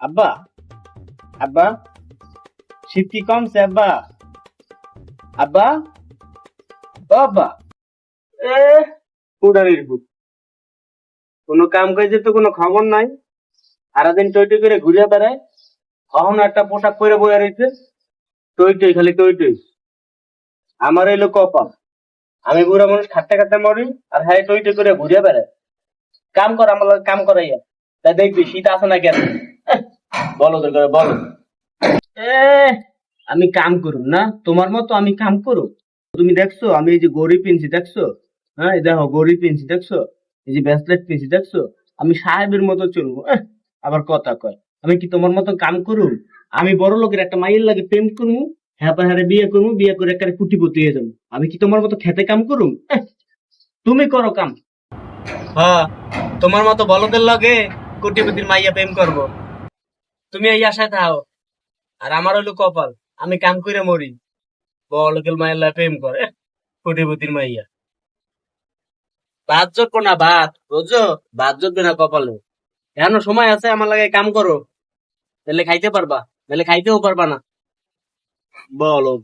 আব্বা, আব্বা, শীত কি কমছে আব্বা? আব্বা, ও আব্বা, এ উড়ানির ভূত, কোনো কাম কাজে তো কোনো খবর নাই। সারাদিন টই টই করে ঘুরে বেড়ায়। কখনো একটা পোশাক পরে বয়ে রয়েছে, টই টই খালি টই টই। আমার এলো কপাল, আমি বুড়া মানুষ খাটতে খাটতে মরি, আর হ্যাঁ টই টই করে ঘুরে বেড়ায়। কাম কর, আমার লগে কাম করাইয়া, তাই দেখবি শীত আছে না কেন। এহ, বলো তোর করে বলো। এ আমি কাম করুম না তোমার মতো, আমি কাম করুম। তুমি দেখছো আমি এই যে গড়ি পিনছি দেখছো? হ্যাঁ এই দেখো গড়ি পিনছি দেখছো? এই যে ব্রেসলেট পিনছি দেখছো? আমি সাহেবের মতো চলবো। আবার কথা কয় আমি কি তোমার মতো কাম করুম? আমি বড় লোকের একটা মাইয়ের লাগে প্রেম করবো, হ্যাঁ পা হ্যাঁ বিয়ে করবো, বিয়ে করে একটা কুটিপতি হয়ে যাবো। আমি কি তোমার মতো খেতে কাম করুম? তুমি করো কাম। হ্যাঁ, তোমার মতো বলদের লগে কোটিপতির মাইয়া প্রেম করবো। তুমি এই আশায় থাও, আর আমার হইলো কপাল, আমি কাম করে মরি। বড়লোকের মাইয়া লগে প্রেম করে, কোটিপতির মাইয়া। ভাত জোটবো না, ভাত বুঝছো? ভাত জোটবে না কপালে। এখনো সময় আছে, আমার লাগে কাম করো, তাহলে খাইতে পারবা, নাহলে খাইতেও পারবা না। বলো।